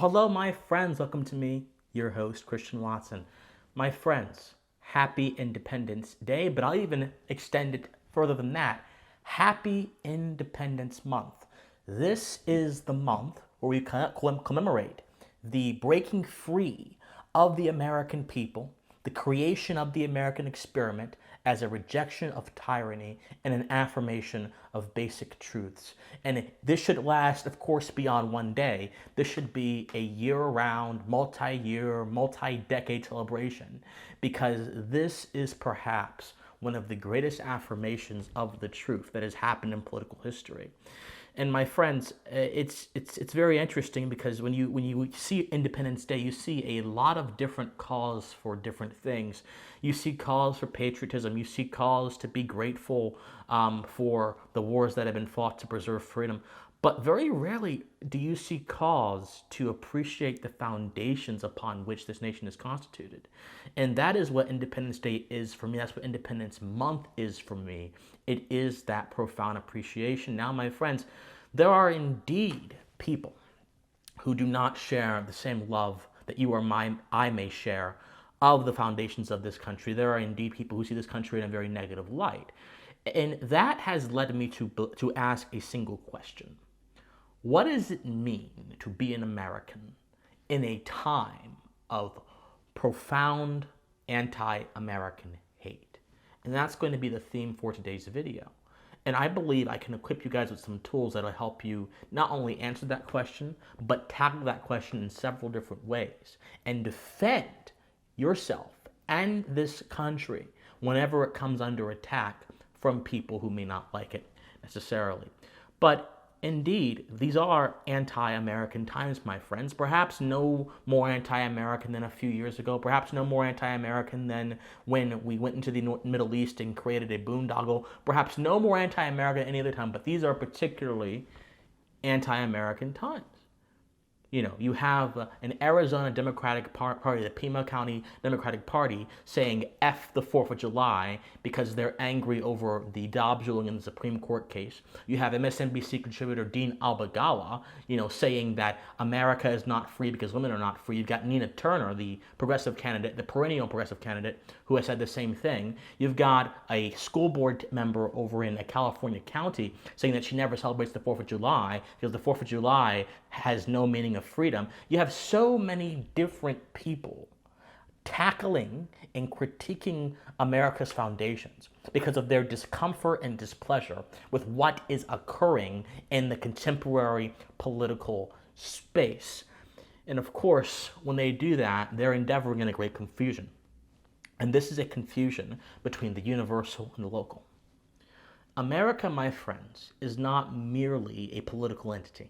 hello, my friends. Welcome to me, your host, Christian Watson. My friends, happy Independence Day, but I'll even extend it further than that. Happy Independence Month. This is the month where we commemorate the breaking free of the American people, the creation of the American experiment as a rejection of tyranny and an affirmation of basic truths. And this should last, of course, beyond one day. This should be a year-round, multi-year, multi-decade celebration, because this is perhaps one of the greatest affirmations of the truth that has happened in political history. And my friends, it's very interesting because when you see Independence Day, you see a lot of different calls for different things. You see calls for patriotism. You see calls to be grateful for the wars that have been fought to preserve freedom. But very rarely do you see calls to appreciate the foundations upon which this nation is constituted. And that is what Independence Day is for me. That's what Independence Month is for me. It is that profound appreciation. Now, my friends, there are indeed people who do not share the same love that I may share of the foundations of this country. There are indeed people who see this country in a very negative light. And that has led me to ask a single question. What does it mean to be an American in a time of profound anti-American hate? And that's going to be the theme for today's video. And I believe I can equip you guys with some tools that will help you not only answer that question, but tackle that question in several different ways and defend yourself and this country whenever it comes under attack from people who may not like it necessarily. But indeed, these are anti-American times, my friends. Perhaps no more anti-American than a few years ago. Perhaps no more anti-American than when we went into the Middle East and created a boondoggle. Perhaps no more anti-American any other time. But these are particularly anti-American times. You know, you have an Arizona Democratic Party, the Pima County Democratic Party, saying F the 4th of July because they're angry over the Dobbs ruling in the Supreme Court case. You have MSNBC contributor Dean Albagawa, saying that America is not free because women are not free. You've got Nina Turner, the progressive candidate, the perennial progressive candidate, who has said the same thing. You've got a school board member over in a California county saying that she never celebrates the 4th of July because the 4th of July has no meaning of freedom. You have so many different people tackling and critiquing America's foundations because of their discomfort and displeasure with what is occurring in the contemporary political space. And of course, when they do that, they're endeavoring in a great confusion. And this is a confusion between the universal and the local. America, my friends, is not merely a political entity.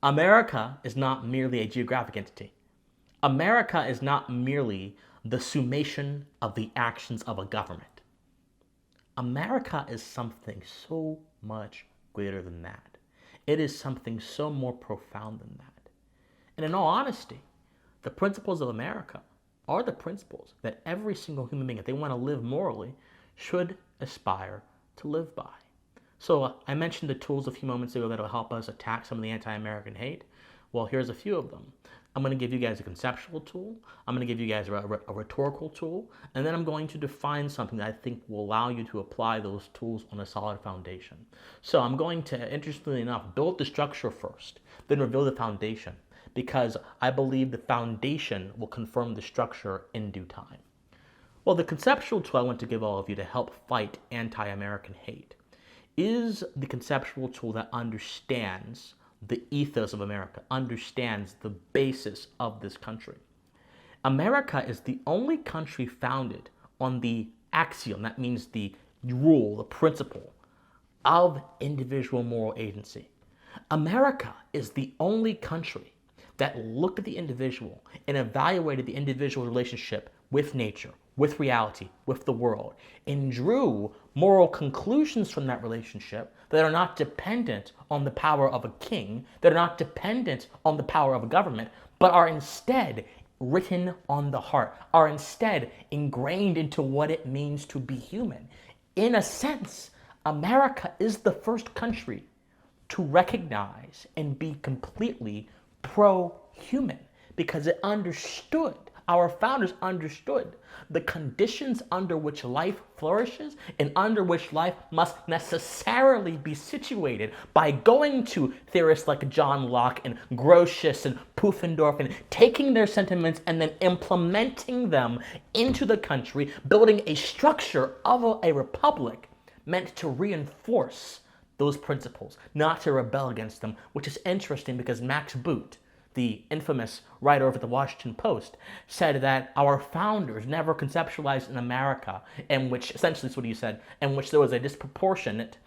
America is not merely a geographic entity. America is not merely the summation of the actions of a government. America is something so much greater than that. It is something so more profound than that. And in all honesty, the principles of America are the principles that every single human being, if they want to live morally, should aspire to live by. So I mentioned the tools a few moments ago that will help us attack some of the anti-American hate. Well, here's a few of them. I'm going to give you guys a conceptual tool. I'm going to give you guys a rhetorical tool. And then I'm going to define something that I think will allow you to apply those tools on a solid foundation. So I'm going to, interestingly enough, build the structure first, then reveal the foundation, because I believe the foundation will confirm the structure in due time. Well, the conceptual tool I want to give all of you to help fight anti-American hate is the conceptual tool that understands the ethos of America, understands the basis of this country. America is the only country founded on the axiom, that means the rule, the principle of individual moral agency. America is the only country that looked at the individual and evaluated the individual relationship with nature, with reality, with the world, and drew moral conclusions from that relationship that are not dependent on the power of a king, that are not dependent on the power of a government, but are instead written on the heart, are instead ingrained into what it means to be human. In a sense, America is the first country to recognize and be completely pro human because it understood, our founders understood the conditions under which life flourishes and under which life must necessarily be situated by going to theorists like John Locke and Grotius and Pufendorf and taking their sentiments and then implementing them into the country, building a structure of a republic meant to reinforce those principles, not to rebel against them, which is interesting because Max Boot, the infamous writer of the Washington Post, said that our founders never conceptualized an America in which, essentially that's what he said, in which there was a disproportionate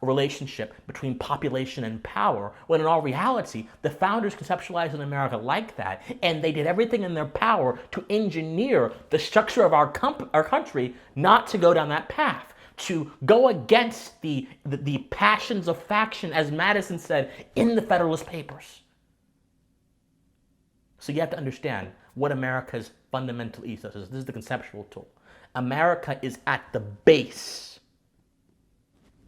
relationship between population and power, when in all reality, the founders conceptualized an America like that, and they did everything in their power to engineer the structure of our country not to go down that path, to go against the passions of faction, as Madison said in the Federalist Papers. So you have to understand what America's fundamental ethos is. This is the conceptual tool. America is at the base,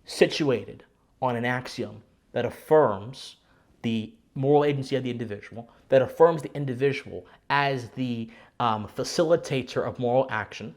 situated on an axiom that affirms the moral agency of the individual, that affirms the individual as the facilitator of moral action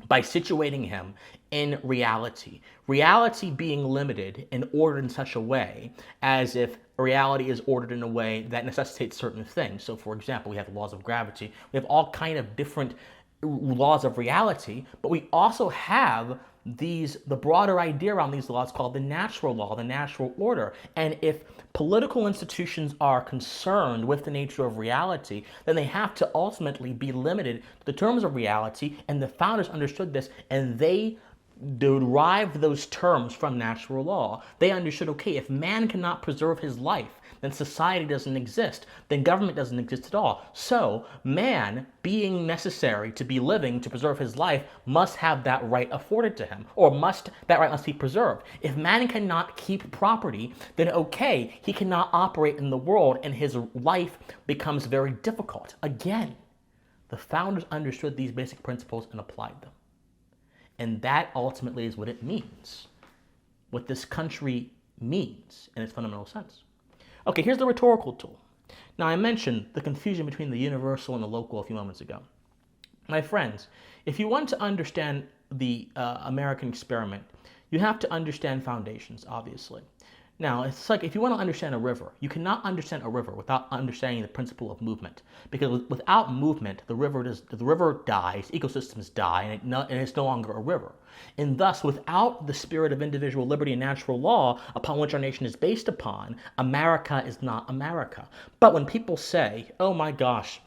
by situating him in reality. Reality being limited and ordered in such a way as if reality is ordered in a way that necessitates certain things. So for example, we have laws of gravity. We have all kind of different laws of reality, but we also have the broader idea around these laws called the natural law, the natural order. And if political institutions are concerned with the nature of reality, then they have to ultimately be limited to the terms of reality, and the founders understood this, and they derived those terms from natural law. They understood, okay, if man cannot preserve his life, then society doesn't exist, then government doesn't exist at all. So man, being necessary to be living, to preserve his life, must have that right afforded to him, or that right must be preserved. If man cannot keep property, then okay, he cannot operate in the world, and his life becomes very difficult. Again, the founders understood these basic principles and applied them. And that ultimately is what it means, what this country means in its fundamental sense. Okay, here's the rhetorical tool. Now, I mentioned the confusion between the universal and the local a few moments ago. My friends, if you want to understand the American experiment, you have to understand foundations, obviously. Now, it's like if you want to understand a river, you cannot understand a river without understanding the principle of movement. Because without movement, the river dies, ecosystems die, and it's no longer a river. And thus, without the spirit of individual liberty and natural law upon which our nation is based upon, America is not America. But when people say, oh my gosh,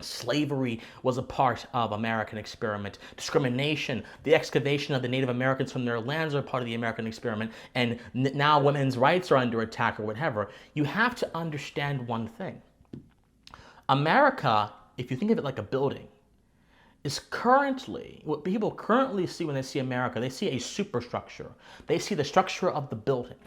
slavery was a part of American experiment. Discrimination, the excavation of the Native Americans from their lands are part of the American experiment, and now women's rights are under attack or whatever. You have to understand one thing. America, if you think of it like a building, is currently, what people currently see when they see America, they see a superstructure. They see the structure of the building,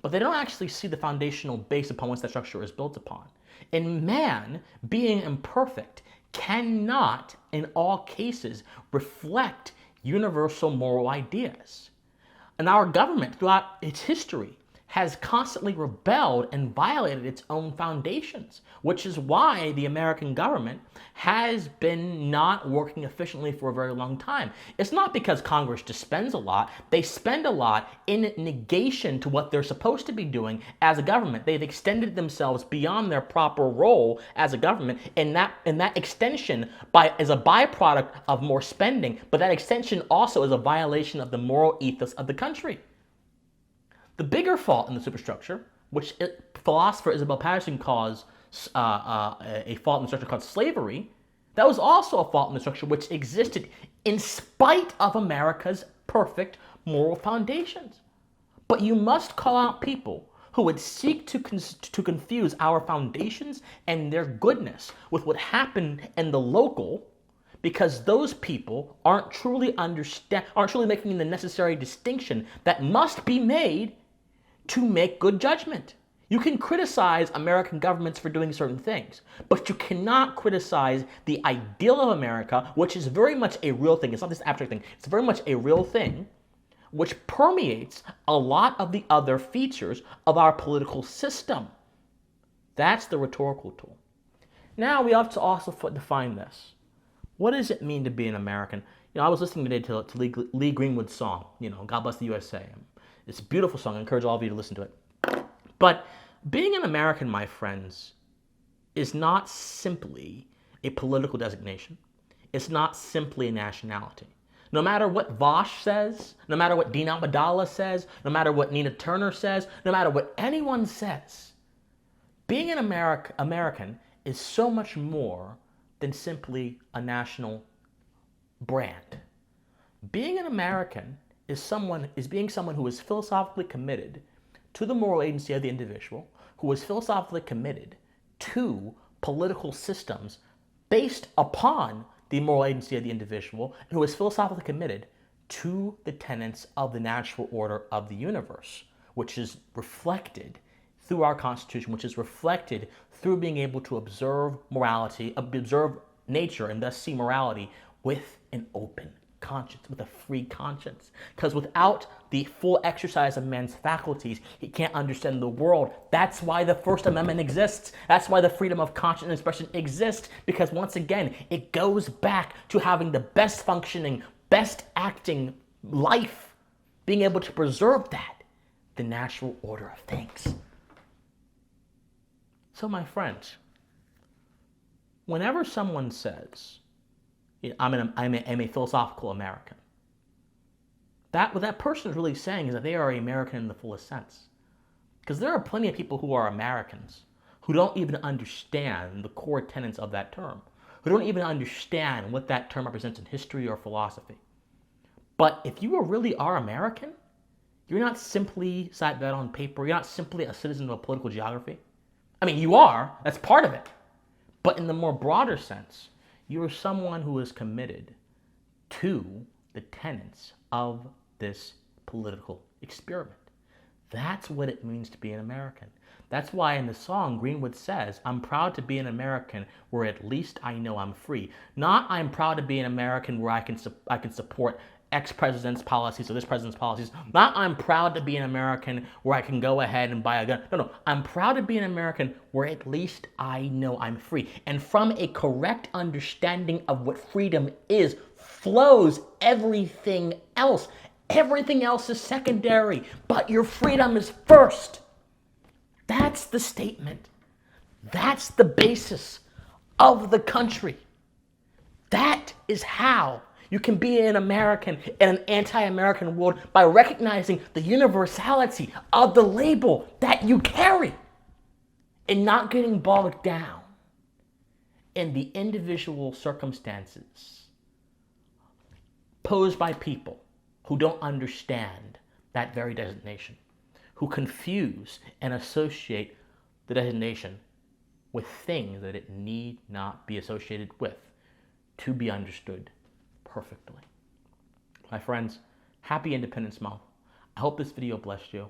but they don't actually see the foundational base upon which that structure is built upon. And man, being imperfect, cannot, in all cases, reflect universal moral ideas. And our government, throughout its history, has constantly rebelled and violated its own foundations, which is why the American government has been not working efficiently for a very long time. It's not because Congress just spends a lot. They spend a lot in negation to what they're supposed to be doing as a government. They've extended themselves beyond their proper role as a government, and that extension is a byproduct of more spending, but that extension also is a violation of the moral ethos of the country. The bigger fault in the superstructure, which philosopher Isabel Patterson calls a fault in the structure called slavery, that was also a fault in the structure which existed in spite of America's perfect moral foundations. But you must call out people who would seek to confuse our foundations and their goodness with what happened in the local, because those people aren't truly making the necessary distinction that must be made to make good judgment. You can criticize American governments for doing certain things, but you cannot criticize the ideal of America, which is very much a real thing. It's not this abstract thing. It's very much a real thing, which permeates a lot of the other features of our political system. That's the rhetorical tool. Now we have to also define this. What does it mean to be an American? I was listening today to Lee Greenwood's song, God Bless the USA. It's a beautiful song. I encourage all of you to listen to it. But being an American, my friends, is not simply a political designation. It's not simply a nationality. No matter what Vosh says, no matter what Dina Abdallah says, no matter what Nina Turner says, no matter what anyone says, being an American is so much more than simply a national brand. Being an American is being someone who is philosophically committed to the moral agency of the individual, who is philosophically committed to political systems based upon the moral agency of the individual, and who is philosophically committed to the tenets of the natural order of the universe, which is reflected through our Constitution, which is reflected through being able to observe morality, observe nature, and thus see morality with an open conscience, with a free conscience. Because without the full exercise of man's faculties, he can't understand the world. That's why the First Amendment exists. That's why the freedom of conscience and expression exists, because once again, it goes back to having the best functioning, best acting life, being able to preserve that, the natural order of things. So my friends, whenever someone says, I'm a philosophical American, what that person is really saying is that they are American in the fullest sense. Because there are plenty of people who are Americans who don't even understand the core tenets of that term, who don't even understand what that term represents in history or philosophy. But if you really are American, you're not simply sat that on paper, you're not simply a citizen of a political geography. I mean, you are, that's part of it. But in the more broader sense, you are someone who is committed to the tenets of this political experiment. That's what it means to be an American. That's why in the song, Greenwood says, I'm proud to be an American where at least I know I'm free. Not I'm proud to be an American where I can support ex-president's policies or this president's policies. Not I'm proud to be an American where I can go ahead and buy a gun. No. I'm proud to be an American where at least I know I'm free. And from a correct understanding of what freedom is flows everything else. Everything else is secondary, but your freedom is first. That's the statement. That's the basis of the country. That is how you can be an American in an anti-American world, by recognizing the universality of the label that you carry and not getting bogged down in the individual circumstances posed by people who don't understand that very designation, who confuse and associate the designation with things that it need not be associated with to be understood perfectly. My friends, happy Independence Month. I hope this video blessed you,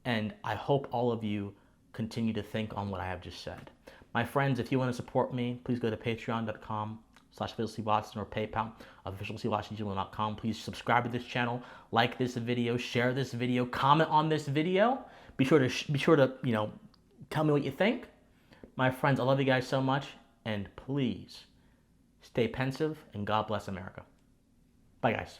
and I hope all of you continue to think on what I have just said. My friends, if you want to support me, please go to patreon.com/officialcwatson or PayPal, officialcwatson@gmail.com. Please subscribe to this channel, like this video, share this video, comment on this video. Be sure to tell me what you think. My friends, I love you guys so much, and please stay pensive, and God bless America. Bye, guys.